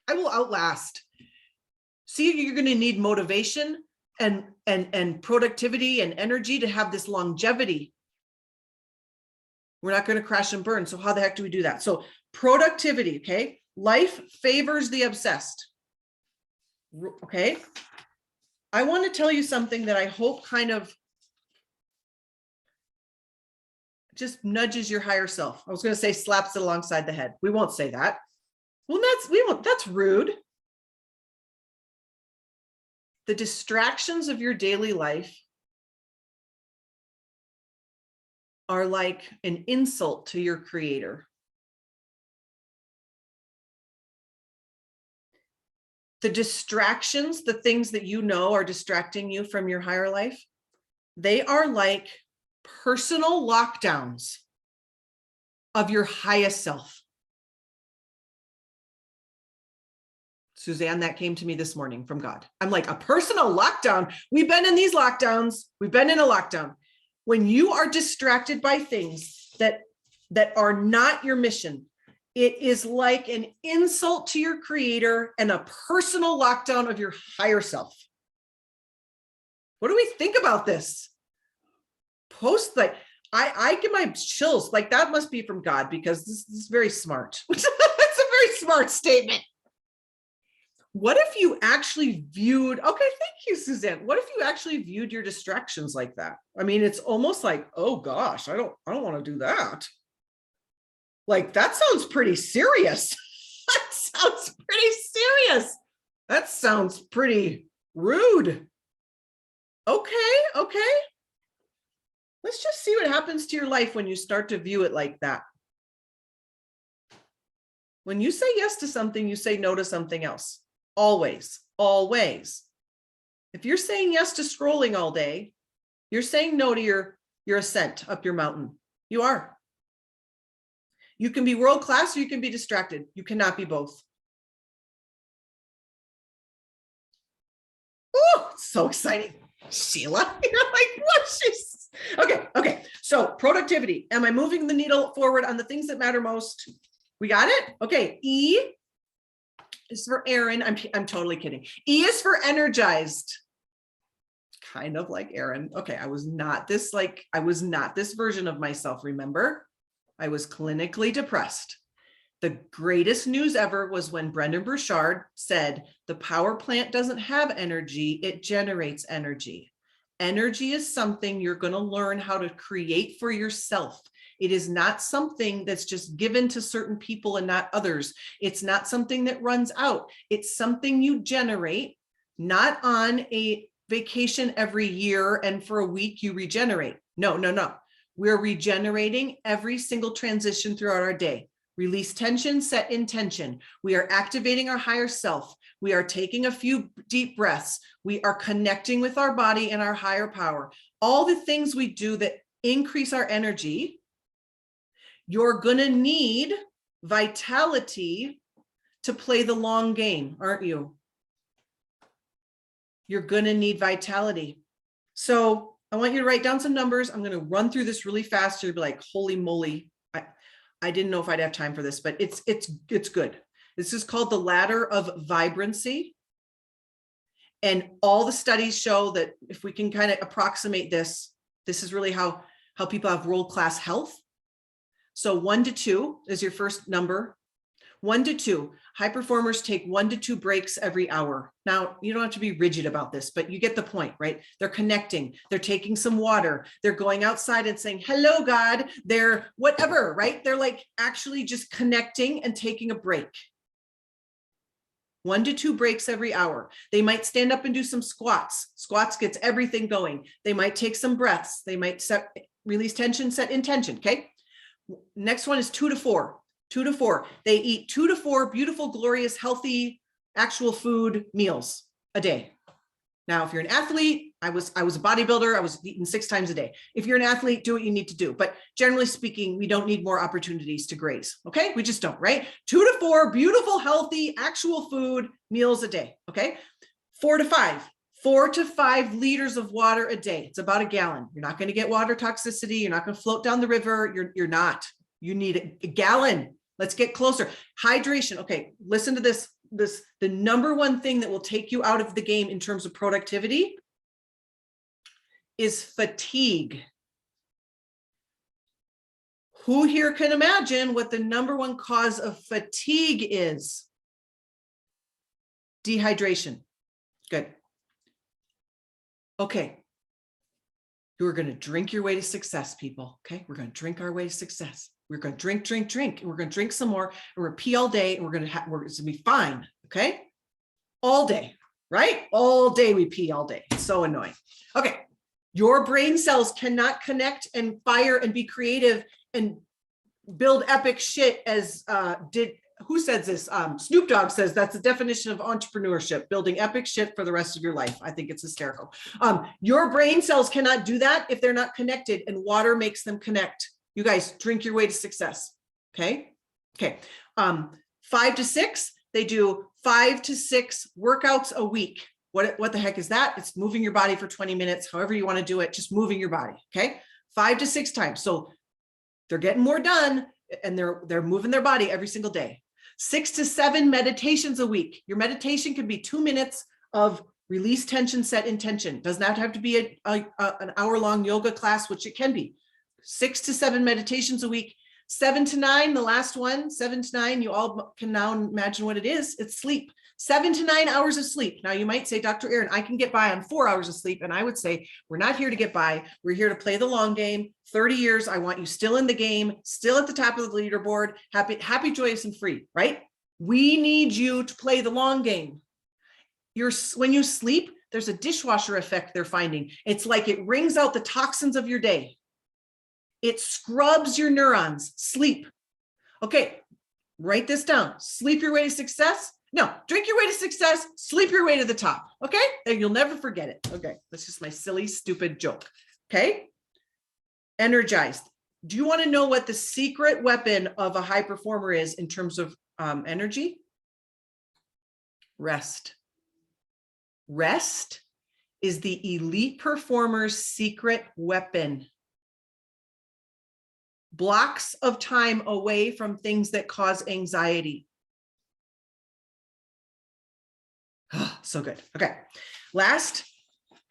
[SPEAKER 1] I will outlast. See, you're going to need motivation and productivity and energy to have this longevity. We're not going to crash and burn. So how the heck do we do that? So productivity, okay? Life favors the obsessed. Okay? I want to tell you something that I hope kind of just nudges your higher self. I was going to say slaps it alongside the head. We won't say that. Well, that's rude. The distractions of your daily life are like an insult to your creator. The distractions, the things that you know are distracting you from your higher life, they are like personal lockdowns of your highest self. Suzanne, that came to me this morning from God. I'm like, a personal lockdown. We've been in these lockdowns. We've been in a lockdown. When you are distracted by things that are not your mission, it is like an insult to your creator and a personal lockdown of your higher self. What do we think about this? Like, I get my chills. Like, that must be from God, because this is very smart. It's a very smart statement. What if you actually viewed, okay, thank you, Suzanne. What if you actually viewed your distractions like that? I mean, it's almost like, oh gosh, I don't want to do that. Like, that sounds pretty serious. That sounds pretty serious. That sounds pretty rude. Okay. Let's just see what happens to your life when you start to view it like that. When you say yes to something, you say no to something else. Always. If you're saying yes to scrolling all day, you're saying no to your ascent up your mountain. You are. You can be world class or you can be distracted. You cannot be both. Oh, so exciting. Sheila, you're like, what? Okay. So productivity. Am I moving the needle forward on the things that matter most? We got it? Okay. E is for Erin. I'm totally kidding. E is for energized. Kind of like Erin. Okay. I was not this version of myself. Remember, I was clinically depressed. The greatest news ever was when Brendan Burchard said, the power plant doesn't have energy, it generates energy. Energy is something you're going to learn how to create for yourself. It is not something that's just given to certain people and not others. It's not something that runs out. It's something you generate, not on a vacation every year and for a week you regenerate. No. We're regenerating every single transition throughout our day. Release tension, set intention. We are activating our higher self. We are taking a few deep breaths. We are connecting with our body and our higher power. All the things we do that increase our energy. You're going to need vitality to play the long game, aren't you? You're going to need vitality. So I want you to write down some numbers. I'm going to run through this really fast. You'll be like, holy moly. I didn't know if I'd have time for this, but it's good. This is called the ladder of vibrancy. And all the studies show that if we can kind of approximate this, this is really how people have world-class health. So 1 to 2 is your first number. 1 to 2. High performers take 1 to 2 breaks every hour. Now, you don't have to be rigid about this, but you get the point, right? They're connecting, they're taking some water, they're going outside and saying, hello, God, they're whatever, right? They're like actually just connecting and taking a break. 1 to 2 breaks every hour. They might stand up and do some squats. Squats gets everything going. They might take some breaths. They might release tension, set intention, okay? Next one is 2 to 4. 2 to 4. They eat 2 to 4 beautiful, glorious, healthy, actual food meals a day. Now, if you're an athlete, I was a bodybuilder, I was eating 6 times a day. If you're an athlete, do what you need to do. But generally speaking, we don't need more opportunities to graze. Okay. We just don't, right? 2 to 4 beautiful, healthy, actual food meals a day. Okay. 4 to 5. 4 to 5 liters of water a day. It's about a gallon. You're not going to get water toxicity. You're not going to float down the river. You're not. You need a gallon. Let's get closer. Hydration. Okay, listen to this. The number one thing that will take you out of the game in terms of productivity is fatigue. Who here can imagine what the number one cause of fatigue is? Dehydration. Good. Okay. You're going to drink your way to success, people. Okay. We're going to drink our way to success. We're going to drink, and we're going to drink some more, and we're going to pee all day, and it's going to be fine. Okay. All day, right? All day we pee all day. It's so annoying. Okay. Your brain cells cannot connect and fire and be creative and build epic shit as who says this? Snoop Dogg says that's the definition of entrepreneurship, building epic shit for the rest of your life. I think it's hysterical. Your brain cells cannot do that if they're not connected, and water makes them connect. You guys drink your way to success. Okay. Okay. 5 to 6, they do 5 to 6 workouts a week. What the heck is that? It's moving your body for 20 minutes, however you want to do it, just moving your body. Okay. 5 to 6 times. So they're getting more done, and they're moving their body every single day. 6 to 7 meditations a week. Your meditation can be 2 minutes of release tension, set intention. Does not have to be an hour-long yoga class, which it can be. 6 to 7 meditations a week. 7 to 9, the last one, 7 to 9, you all can now imagine what it is. It's sleep. 7 to 9 hours of sleep. Now you might say, Dr. Erin, I can get by on 4 hours of sleep. And I would say, we're not here to get by. We're here to play the long game. 30 years. I want you still in the game, still at the top of the leaderboard, happy, joyous, and free, right? We need you to play the long game. When you sleep, there's a dishwasher effect they're finding. It's like it wrings out the toxins of your day. It scrubs your neurons. Sleep. Okay, write this down. Sleep your way to success. No, drink your way to success. Sleep your way to the top. Okay, and you'll never forget it. Okay, that's just my silly, stupid joke. Okay, energized. Do you want to know what the secret weapon of a high performer is in terms of energy? Rest. Rest is the elite performer's secret weapon. Blocks of time away from things that cause anxiety. Oh, so good. Okay. Last,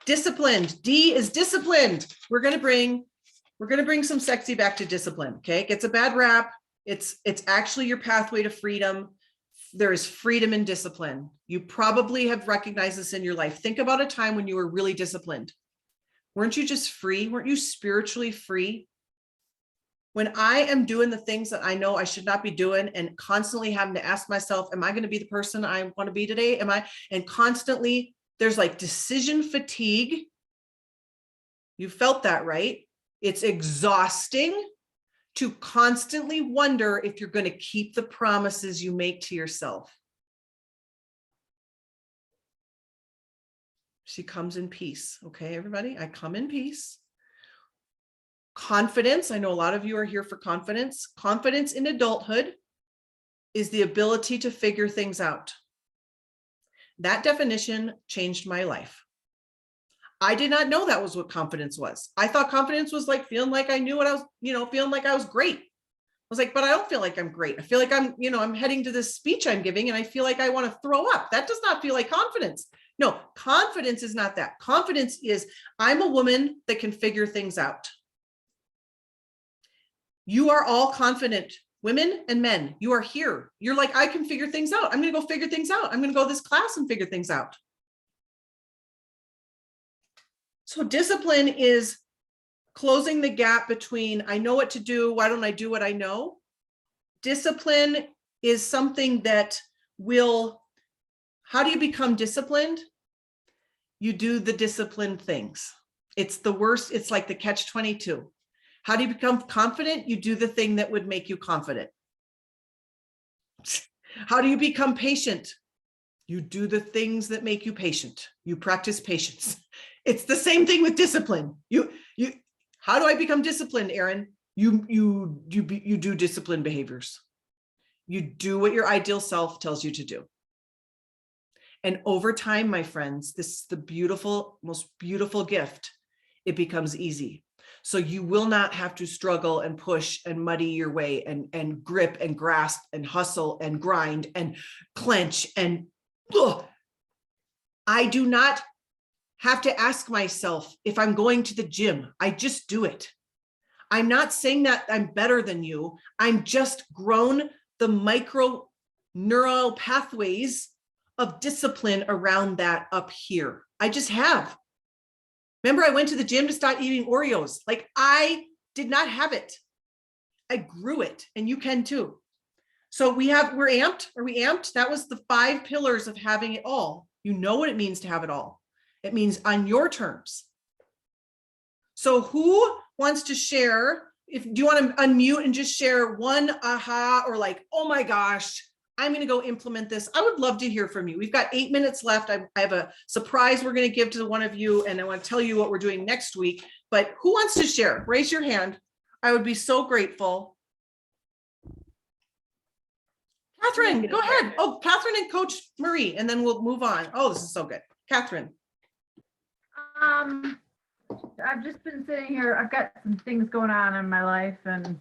[SPEAKER 1] disciplined. D is disciplined. We're going to bring some sexy back to discipline. Okay. It gets a bad rap. It's actually your pathway to freedom. There is freedom in discipline. You probably have recognized this in your life. Think about a time when you were really disciplined. Weren't you just free? Weren't you spiritually free? When I am doing the things that I know I should not be doing and constantly having to ask myself, am I going to be the person I want to be today? And constantly there's like decision fatigue. You felt that, right? It's exhausting to constantly wonder if you're going to keep the promises you make to yourself. She comes in peace. Okay, everybody, I come in peace. Confidence. I know a lot of you are here for confidence. Confidence in adulthood is the ability to figure things out. That definition changed my life. I did not know that was what confidence was. I thought confidence was like feeling like I knew what I was, feeling like I was great. I was like, but I don't feel like I'm great. I feel like I'm heading to this speech I'm giving and I feel like I want to throw up. That does not feel like confidence. No, confidence is not that. Confidence is I'm a woman that can figure things out. You are all confident women and men. You are here. You're like, I can figure things out. I'm going to go figure things out. I'm going to go to this class and figure things out. So discipline is closing the gap between I know what to do. Why don't I do what I know? Discipline is something that will, how do you become disciplined? You do the disciplined things. It's the worst. It's like the catch-22. How do you become confident? You do the thing that would make you confident. How do you become patient? You do the things that make you patient. You practice patience. It's the same thing with discipline. How do I become disciplined, Erin? You do disciplined behaviors. You do what your ideal self tells you to do. And over time, my friends, this is the beautiful, most beautiful gift. It becomes easy. So you will not have to struggle and push and muddy your way and grip and grasp and hustle and grind and clench and I do not have to ask myself if I'm going to the gym. I just do it. I'm not saying that I'm better than you. I'm just grown the micro neural pathways of discipline around that up here. I just have. Remember, I went to the gym to start eating Oreos. Like I did not have it. I grew it, and you can too. So we're amped. Are we amped? That was the 5 pillars of having it all. You know what it means to have it all. It means on your terms. So who wants to share? Do you want to unmute and just share one aha or like, oh my gosh, I'm going to go implement this. I would love to hear from you. We've got 8 minutes left. I have a surprise we're going to give to one of you, and I want to tell you what we're doing next week. But who wants to share? Raise your hand. I would be so grateful. Catherine, go ahead. Oh, Catherine and Coach Marie, and then we'll move on. Oh, this is so good. Catherine.
[SPEAKER 2] I've just been sitting here. I've got some things going on in my life, and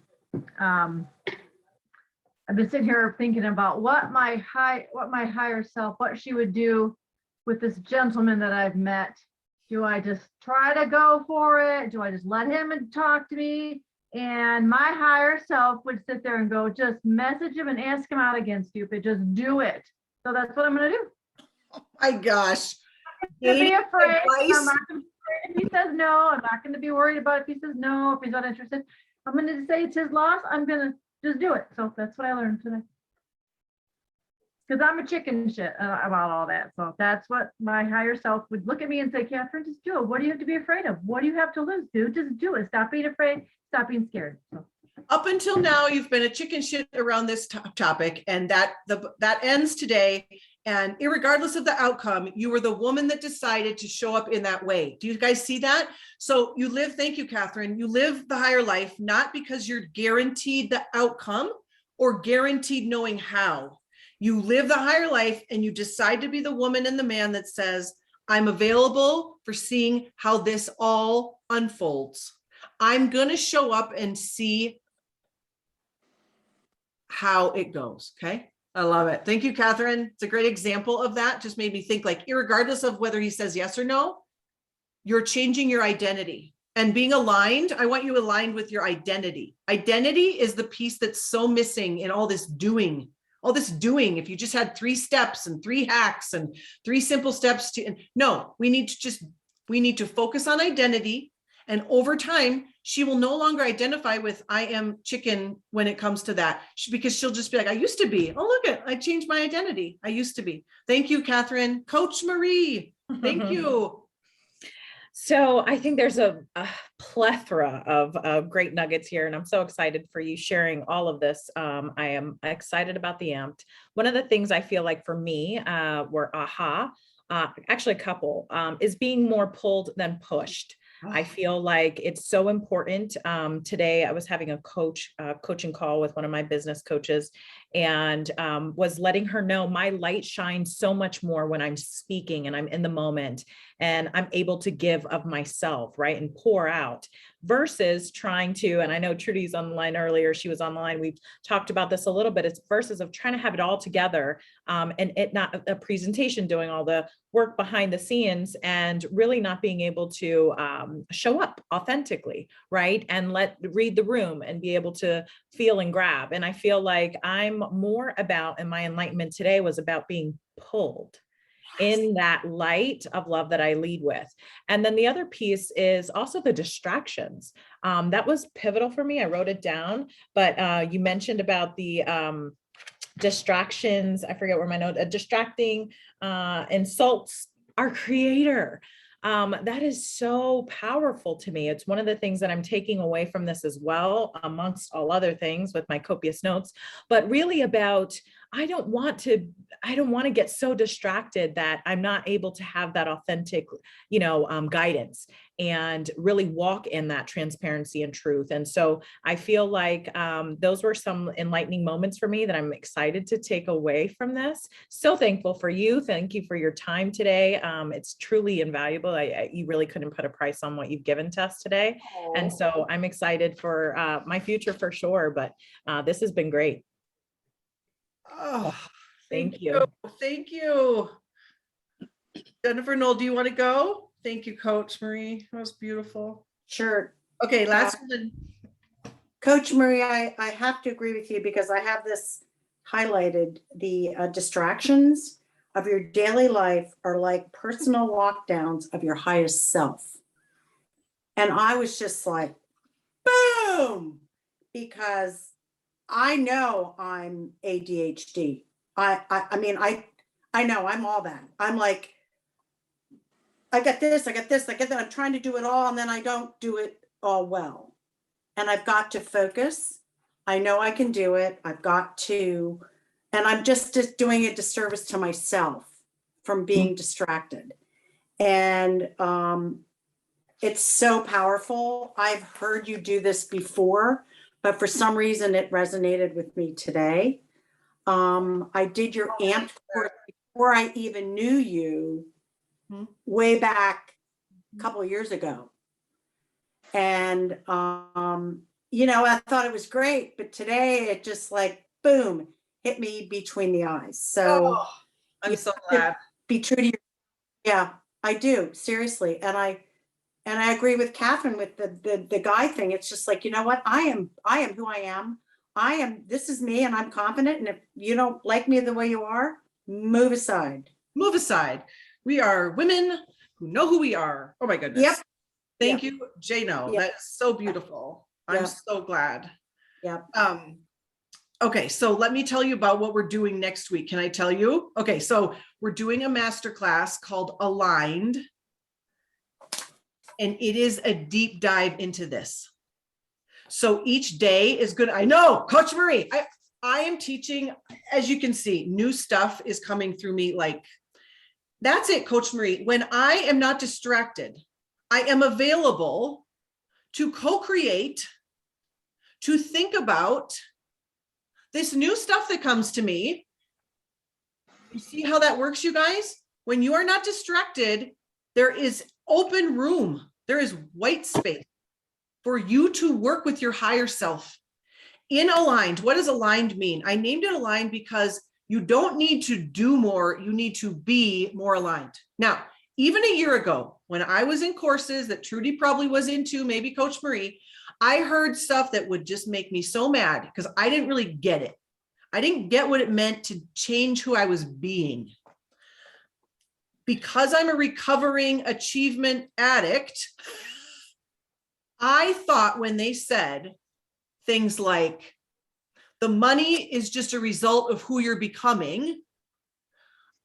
[SPEAKER 2] I've been sitting here thinking about what my higher self, what she would do with this gentleman that I've met. Do I just try to go for it? Do I just let him talk to me? And my higher self would sit there and go, just message him and ask him out again, stupid. Just do it. So that's what I'm going to do.
[SPEAKER 1] Oh my gosh.
[SPEAKER 2] Don't be afraid. I'm not going to be afraid if he says no. I'm not going to be worried about if he says no, if he's not interested. I'm going to say it's his loss. I'm going to just do it. So that's what I learned today. Because I'm a chicken shit about all that. So that's what my higher self would look at me and say, Catherine, just do it. What do you have to be afraid of? What do you have to lose, dude? Just do it. Stop being afraid. Stop being scared. So.
[SPEAKER 1] Up until now, you've been a chicken shit around this topic, and that ends today. And irregardless of the outcome, you were the woman that decided to show up in that way. Do you guys see that? So you live, thank you, Catherine, you live the higher life, not because you're guaranteed the outcome or guaranteed knowing how. You live the higher life and you decide to be the woman and the man that says, I'm available for seeing how this all unfolds. I'm going to show up and see how it goes. Okay. I love it. Thank you, Catherine. It's a great example of that. Just made me think, like, irregardless of whether he says yes or no, you're changing your identity and being aligned. I want you aligned with your identity. Identity is the piece that's so missing in all this doing. If you just had 3 steps and 3 hacks and 3 simple steps no, we need to focus on identity. And over time, she will no longer identify with I am chicken when it comes to that, because she'll just be like, I used to be. Oh, look, I changed my identity. I used to be. Thank you, Catherine. Coach Marie, thank you.
[SPEAKER 3] So I think there's a plethora of great nuggets here, and I'm so excited for you sharing all of this. I am excited about the amped. One of the things I feel like for me were actually a couple, is being more pulled than pushed. I feel like it's so important. Today, I was having a coaching call with one of my business coaches, and was letting her know my light shines so much more when I'm speaking and I'm in the moment and I'm able to give of myself, right? And pour out versus trying to, and I know Trudy's on the line earlier, she was online, we've talked about this a little bit, it's versus of trying to have it all together, and it not a presentation, doing all the work behind the scenes and really not being able to show up authentically, right? And read the room and be able to feel and grab. And I feel like I'm more about, and my enlightenment today was about being pulled in that light of love that I lead with. And then the other piece is also the distractions. That was pivotal for me. I wrote it down, but you mentioned about the distractions. I forget where my note, distracting insults our creator. That is so powerful to me. It's one of the things that I'm taking away from this as well, amongst all other things with my copious notes, but really about, I don't want to get so distracted that I'm not able to have that authentic, guidance and really walk in that transparency and truth. And so I feel like those were some enlightening moments for me that I'm excited to take away from this. So thankful for you. Thank you for your time today. It's truly invaluable. You really couldn't put a price on what you've given to us today. And so I'm excited for my future for sure, but this has been great.
[SPEAKER 1] Oh,
[SPEAKER 3] Thank you.
[SPEAKER 1] Thank you. Jennifer Knoll, do you want to go? Thank you, Coach Marie. That was beautiful.
[SPEAKER 4] Sure.
[SPEAKER 1] Okay, last one.
[SPEAKER 4] Coach Marie, I have to agree with you because I have this highlighted. The distractions of your daily life are like personal lockdowns of your highest self. And I was just like, boom, because I know I'm ADHD. I mean, I know I'm all that. I'm like, I get this, I get this, I get that. I'm trying to do it all, and then I don't do it all well. And I've got to focus. I know I can do it. I've got to, and I'm just doing a disservice to myself from being distracted. And it's so powerful. I've heard you do this before, but for some reason it resonated with me today. I did your AMP course before I even knew you, way back a couple of years ago. And, I thought it was great, but today it just like, boom, hit me between the eyes. So
[SPEAKER 1] I'm so glad.
[SPEAKER 4] Be true to your, yeah, I do, seriously. And I agree with Catherine with the guy thing. It's just like, you know what? I am who I am. This is me, and I'm confident. And if you don't like me the way you are, move aside.
[SPEAKER 1] Move aside. We are women who know who we are. Oh my goodness.
[SPEAKER 4] Yep.
[SPEAKER 1] Thank you, Jano.
[SPEAKER 4] Yep.
[SPEAKER 1] That's so beautiful. I'm
[SPEAKER 4] Yep.
[SPEAKER 1] so glad.
[SPEAKER 4] Yep.
[SPEAKER 1] Okay, so let me tell you about what we're doing next week. Can I tell you? Okay, so we're doing a masterclass called Aligned, and it is a deep dive into this. So each day is good. I know, Coach Marie, I am teaching, as you can see, new stuff is coming through me. Like, that's it, Coach Marie. When I am not distracted, I am available to co-create, to think about this new stuff that comes to me. You see how that works, you guys? When you are not distracted, there is open room. There is white space for you to work with your higher self. In Aligned, what does aligned mean? I named it Aligned because you don't need to do more. You need to be more aligned. Now, even a year ago, when I was in courses that Trudy probably was into, maybe Coach Marie, I heard stuff that would just make me so mad because I didn't really get it. I didn't get what it meant to change who I was being. Because I'm a recovering achievement addict, I thought when they said things like, the money is just a result of who you're becoming,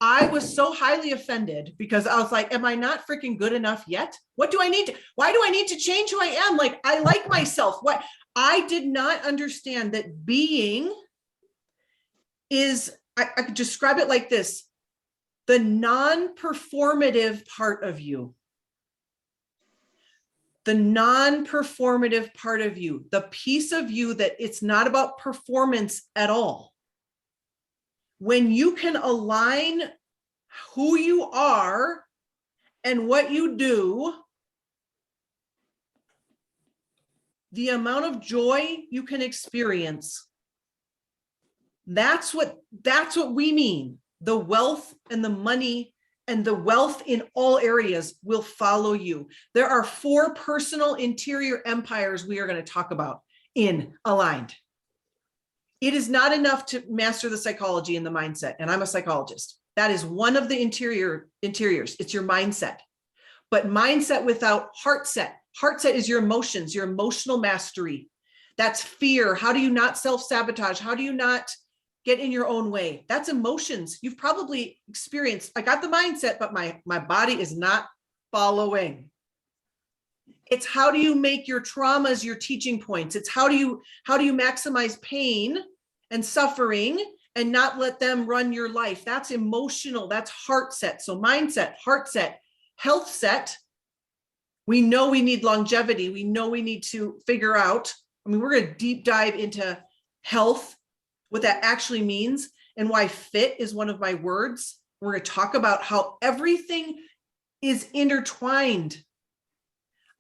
[SPEAKER 1] I was so highly offended because I was like, am I not freaking good enough yet? What do I need to, why do I need to change who I am? Like, I like myself. What? I did not understand that being is, I could describe it like this, the non-performative part of you. The non-performative part of you, the piece of you that it's not about performance at all. When you can align who you are and what you do, the amount of joy you can experience. That's what we mean. The wealth and the money and the wealth in all areas will follow you. There are 4 personal interior empires we are going to talk about in Aligned. It is not enough to master the psychology and the mindset. And I'm a psychologist. That is one of the interiors. It's your mindset. But mindset without heart set. Heart set is your emotions, your emotional mastery. That's fear. How do you not self-sabotage? How do you not get in your own way? That's emotions. You've probably experienced, I got the mindset, but my body is not following. It's how do you make your traumas your teaching points? It's how do you maximize pain and suffering and not let them run your life? That's emotional. That's heart set. So mindset, heart set, health set. We know we need longevity. We know we need to figure out, I mean, we're going to deep dive into health, what that actually means, and why fit is one of my words. We're going to talk about how everything is intertwined.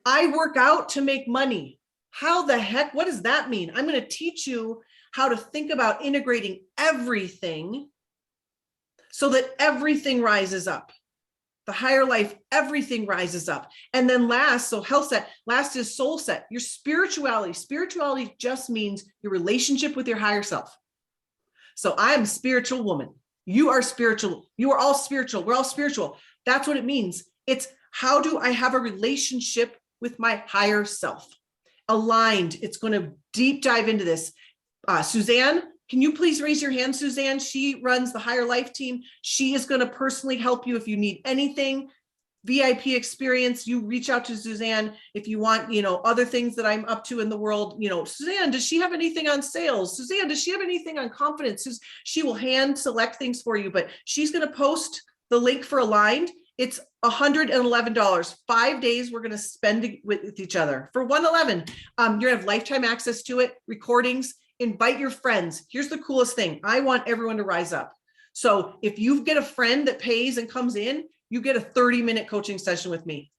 [SPEAKER 1] I work out to make money. How the heck, what does that mean? I'm going to teach you how to think about integrating everything so that everything rises up. The higher life, everything rises up. And then last, so health set, last is soul set, your spirituality. Spirituality just means your relationship with your higher self. So I am a spiritual woman. You are spiritual. You are all spiritual. We're all spiritual. That's what it means. It's how do I have a relationship with my higher self? Aligned. It's going to deep dive into this. Suzanne, can you please raise your hand, Suzanne? She runs the Higher Life team. She is going to personally help you if you need anything. VIP experience, you reach out to Suzanne if you want, other things that I'm up to in the world. Suzanne, does she have anything on sales? Suzanne, does she have anything on confidence? She will hand select things for you, but she's going to post the link for Aligned. It's $111. 5 days we're going to spend with each other for $111. You're going to have lifetime access to it, recordings, invite your friends. Here's the coolest thing. I want everyone to rise up. So if you get a friend that pays and comes in, you get a 30-minute coaching session with me.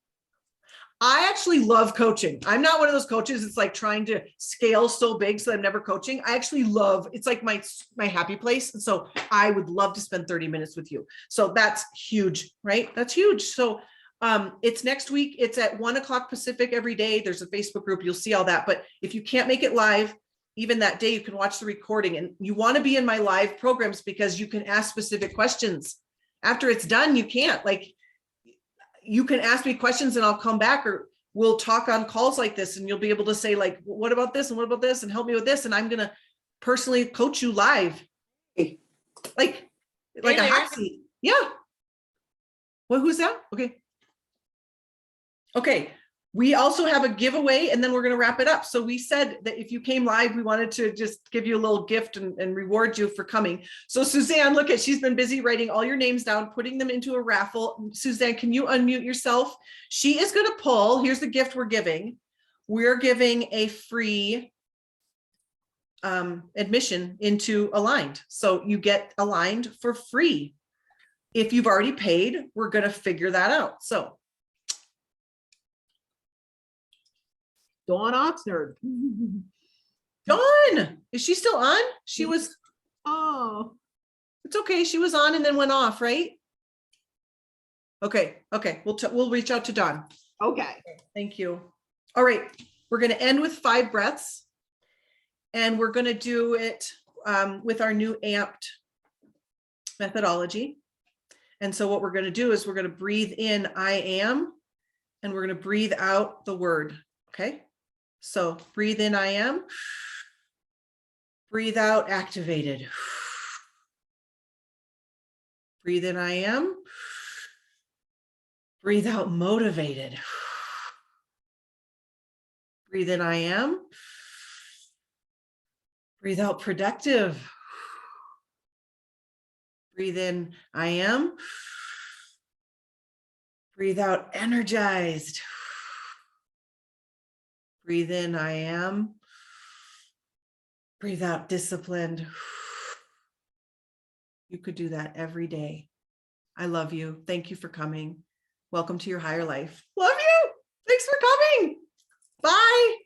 [SPEAKER 1] I actually love coaching. I'm not one of those coaches. It's like trying to scale so big so I'm never coaching. I actually love, it's like my happy place. And so I would love to spend 30 minutes with you. So that's huge, right? That's huge. So it's next week. It's at 1 o'clock Pacific every day. There's a Facebook group. You'll see all that. But if you can't make it live, even that day, you can watch the recording. And you want to be in my live programs because you can ask specific questions. After it's done, you can't. Like, you can ask me questions and I'll come back, or we'll talk on calls like this and you'll be able to say, like, what about this and what about this and help me with this. And I'm going to personally coach you live. Like a hot seat. Yeah. Well, who's that? Okay. We also have a giveaway and then we're going to wrap it up. So we said that if you came live, we wanted to just give you a little gift and reward you for coming. So Suzanne, look she's been busy writing all your names down, putting them into a raffle. Suzanne, can you unmute yourself? She is going to pull, here's the gift we're giving. We're giving a free admission into Aligned. So you get Aligned for free. If you've already paid, we're going to figure that out. So
[SPEAKER 5] Dawn Oxnard.
[SPEAKER 1] Dawn, is she still on? She was,
[SPEAKER 5] Oh,
[SPEAKER 1] it's okay. She was on and then went off, right? Okay. We'll reach out to Dawn.
[SPEAKER 5] okay.
[SPEAKER 1] Thank you. All right. We're going to end with 5 breaths and we're going to do it with our new amped methodology. And so what we're going to do is we're going to breathe in, I am, and we're going to breathe out the word. Okay. So breathe in, I am. Breathe out, activated. Breathe in, I am. Breathe out, motivated. Breathe in, I am. Breathe out, productive. Breathe in, I am. Breathe out, energized. Breathe in, I am. Breathe out, disciplined. You could do that every day. I love you. Thank you for coming. Welcome to your higher life. Love you. Thanks for coming. Bye.